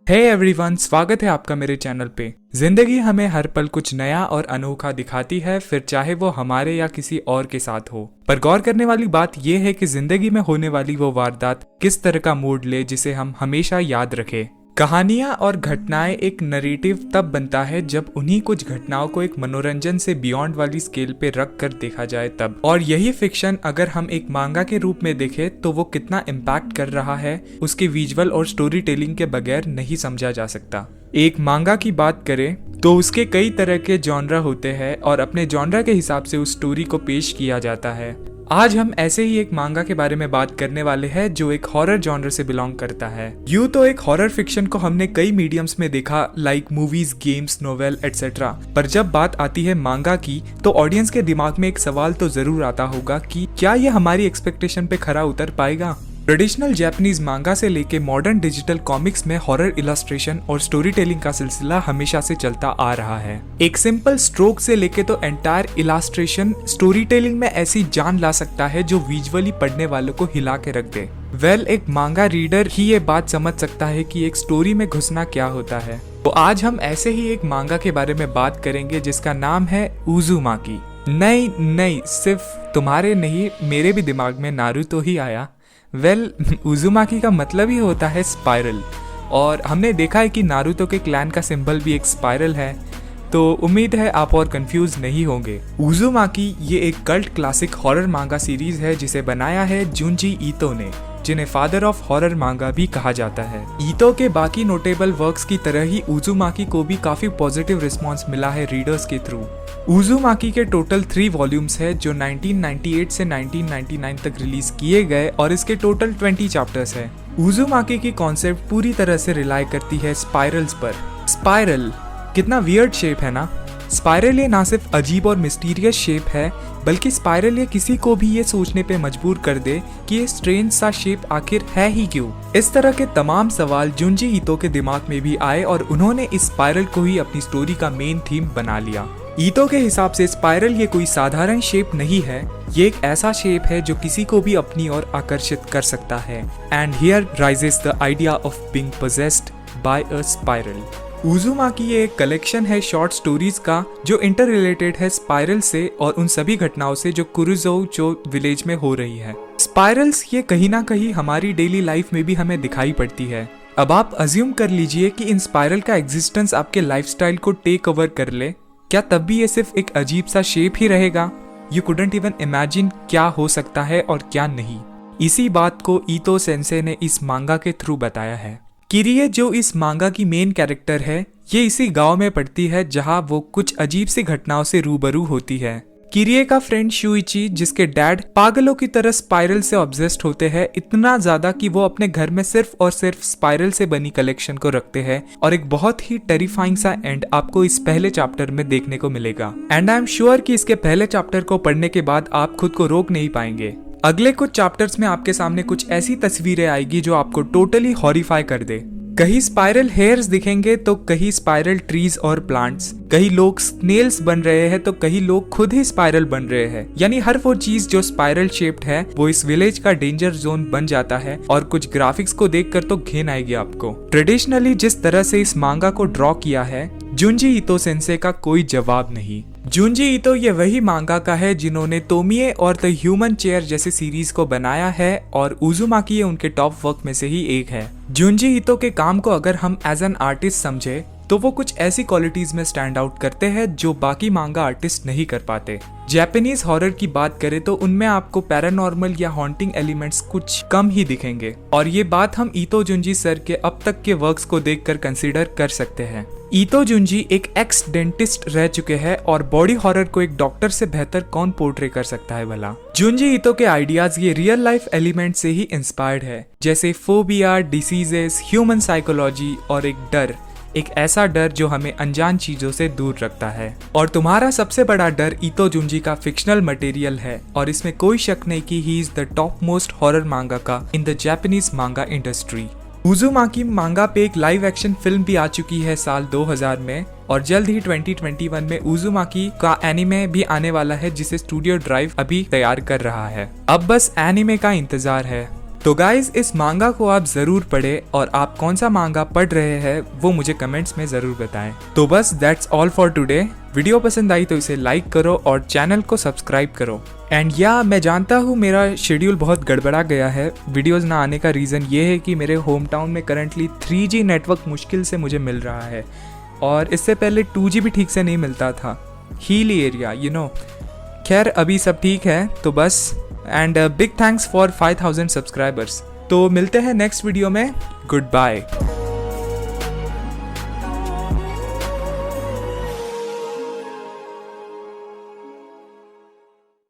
Hey everyone, स्वागत है आपका मेरे चैनल पे। जिंदगी हमें हर पल कुछ नया और अनोखा दिखाती है, फिर चाहे वो हमारे या किसी और के साथ हो। पर गौर करने वाली बात यह है कि जिंदगी में होने वाली वो वारदात किस तरह का मूड ले जिसे हम हमेशा याद रखें। कहानियां और घटनाएं एक नरेटिव तब बनता है जब उन्हीं कुछ घटनाओं को एक मनोरंजन से बियॉन्ड वाली स्केल पे रख कर देखा जाए तब। और यही फिक्शन अगर हम एक मांगा के रूप में देखें तो वो कितना इम्पैक्ट कर रहा है उसके विजुअल और स्टोरी टेलिंग के बगैर नहीं समझा जा सकता। एक मांगा की बात करें तो उसके कई तरह के जॉनरा होते हैं और अपने जॉनरा के हिसाब से उस स्टोरी को पेश किया जाता है। आज हम ऐसे ही एक मांगा के बारे में बात करने वाले हैं जो एक हॉरर जॉनर से बिलोंग करता है। यूं तो एक हॉरर फिक्शन को हमने कई मीडियम्स में देखा, like movies, games, novel etcetera. पर जब बात आती है मांगा की तो ऑडियंस के दिमाग में एक सवाल तो जरूर आता होगा कि क्या ये हमारी एक्सपेक्टेशन पे खरा उतर पाएगा। ट्रेडिशनल जापानीज मांगा से लेके मॉडर्न डिजिटल कॉमिक्स में हॉरर इलस्ट्रेशन और स्टोरी टेलिंग का सिलसिला हमेशा से चलता आ रहा है। एक सिंपल स्ट्रोक से लेके तो एंटायर इलस्ट्रेशन स्टोरी टेलिंग में ऐसी जान ला सकता है जो विजुअली पढ़ने वालों को हिला के रख दे। एक मांगा रीडर ही ये बात समझ सकता है कि एक स्टोरी में घुसना क्या होता है। तो आज हम ऐसे ही एक मांगा के बारे में बात करेंगे जिसका नाम है उज़ुमाकी। नहीं, सिर्फ तुम्हारे नहीं, मेरे भी दिमाग में नारुतो ही आया। उज़ुमाकी का मतलब ही होता है स्पाइरल, और हमने देखा है कि नारुतो के क्लैन का सिंबल भी एक स्पाइरल है, तो उम्मीद है आप और कंफ्यूज नहीं होंगे। उज़ुमाकी ये एक कल्ट क्लासिक हॉरर मांगा सीरीज है जिसे बनाया है जुंजी ईतो ने, जिन्हें फादर ऑफ हॉरर मांगा भी कहा जाता है। ईतो के बाकी नोटेबल वर्क्स की तरह ही उज़ुमाकी को भी काफी पॉजिटिव रिस्पॉन्स मिला है रीडर्स के थ्रू। उज़ुमाकी के टोटल 3 वॉल्यूम्स है जो 1998 से 1999 तक रिलीज किए गए और इसके टोटल 20 चैप्टर्स है। उज़ुमाकी की कॉन्सेप्ट पूरी तरह से रिलाई करती है स्पाइरल्स पर। स्पाइरल कितना वियर्ड शेप है ना। स्पाइरल ये ना सिर्फ अजीब और मिस्टीरियस शेप है, बल्कि स्पाइरल ये किसी को भी ये सोचने पे मजबूर कर दे कि ये स्ट्रेंज सा शेप आखिर है ही क्यों। इस तरह के तमाम सवाल जुंजी ईतो के दिमाग में भी आए और उन्होंने इस स्पाइरल को ही अपनी स्टोरी का मेन थीम बना लिया। ईतो के हिसाब से स्पाइरल ये कोई साधारण शेप नहीं है, ये एक ऐसा शेप है जो किसी को भी अपनी ओर आकर्षित कर सकता है। And here rises the idea of being possessed by a spiral. Uzumaki ये एक कलेक्शन है शॉर्ट स्टोरीज का जो इंटर रिलेटेड है स्पाइरल से और उन सभी घटनाओं से जो कुरुजोचो विलेज में हो रही है। स्पाइरल्स ये कहीं ना कहीं हमारी डेली लाइफ में भी हमें दिखाई पड़ती है। अब आप अज्यूम कर लीजिए कि इन स्पाइरल का एग्जिस्टेंस आपके लाइफस्टाइल को टेक ओवर कर ले, क्या तब भी ये सिर्फ एक अजीब सा शेप ही रहेगा? यू कुडंट इवन इमेजिन क्या हो सकता है और क्या नहीं। इसी बात को ईतो सेंसे ने इस मांगा के थ्रू बताया है। किरिए जो इस मांगा की मेन कैरेक्टर है, ये इसी गांव में पड़ती है जहां वो कुछ अजीब सी घटनाओं से रूबरू होती है। किरिए का फ्रेंड शुइची, जिसके डैड पागलों की तरह स्पाइरल से ऑब्सेस्ड होते हैं, इतना ज्यादा कि वो अपने घर में सिर्फ और सिर्फ स्पाइरल से बनी कलेक्शन को रखते हैं। और एक बहुत ही टेरिफाइंग सा एंड आपको इस पहले चैप्टर में देखने को मिलेगा। एंड आई एम श्योर कि इसके पहले चैप्टर को पढ़ने के बाद आप खुद को रोक नहीं पाएंगे। अगले कुछ चैप्टर्स में आपके सामने कुछ ऐसी तस्वीरें आएगी जो आपको टोटली हॉरिफाई कर दे। कहीं स्पाइरल हेयर्स दिखेंगे तो कहीं स्पाइरल ट्रीज और प्लांट्स, कहीं लोग स्नेल्स बन रहे हैं तो कहीं लोग खुद ही स्पाइरल बन रहे हैं। यानी हर वो चीज जो स्पाइरल शेप्ड है वो इस विलेज का डेंजर जोन बन जाता है। और कुछ ग्राफिक्स को देखकर तो घिन आएगी आपको। ट्रेडिशनली जिस तरह से इस मांगा को ड्रॉ किया है, जुंजी ईतो सेंसे का कोई जवाब नहीं। जुंजी ईतो ये वही मांगाका है जिन्होंने तोमिए और द ह्यूमन चेयर जैसे सीरीज को बनाया है और उज़ुमाकी उनके टॉप वर्क में से ही एक है। जुंजी ईतो के काम को अगर हम एज एन आर्टिस्ट समझे तो वो कुछ ऐसी क्वालिटीज में स्टैंड आउट करते हैं जो बाकी मांगा आर्टिस्ट नहीं कर पाते। जापानीज हॉरर की बात करें तो उनमें आपको पैरानॉर्मल या हॉन्टिंग एलिमेंट्स कुछ कम ही दिखेंगे, और ये बात हम ईतो जुंजी सर के अब तक के वर्क्स को देखकर कंसीडर कर सकते हैं। ईतो जुंजी एक एक्स डेंटिस्ट रह चुके हैं और बॉडी हॉरर को एक डॉक्टर से बेहतर कौन पोर्ट्रे कर सकता है भला। जुंजी ईतो के आइडियाज ये रियल लाइफ एलिमेंट से ही इंस्पायर्ड है, जैसे फोबिया, डिसीजेस, ह्यूमन साइकोलॉजी और एक डर, एक ऐसा डर जो हमें अनजान चीजों से दूर रखता है। और तुम्हारा सबसे बड़ा डर ईतो जुंजी का फिक्शनल मटेरियल है, और इसमें कोई शक नहीं कि he is the top most horror mangaka in the Japanese manga industry. Uzumaki manga पे एक लाइव एक्शन फिल्म भी आ चुकी है साल 2000 में, और जल्द ही 2021 में उज़ुमाकी का एनिमे भी आने वाला है जिसे स्टूडियो ड्राइव अभी तैयार कर रहा है। अब बस एनिमे का इंतजार है। तो गाइज इस मांगा को आप ज़रूर पढ़ें और आप कौन सा मांगा पढ़ रहे हैं वो मुझे कमेंट्स में ज़रूर बताएं। तो बस that's all for today. Video पसंद आई तो इसे लाइक करो और चैनल को सब्सक्राइब करो। एंड या मैं जानता हूँ मेरा शेड्यूल बहुत गड़बड़ा गया है। वीडियोस ना आने का रीज़न ये है कि मेरे होम टाउन में करंटली 3G नेटवर्क मुश्किल से मुझे मिल रहा है और इससे पहले 2G भी ठीक से नहीं मिलता था, हीली एरिया यू नो। खैर अभी सब ठीक है तो बस। And big thanks for 5000 subscribers. तो मिलते हैं नेक्स्ट वीडियो में। Good bye.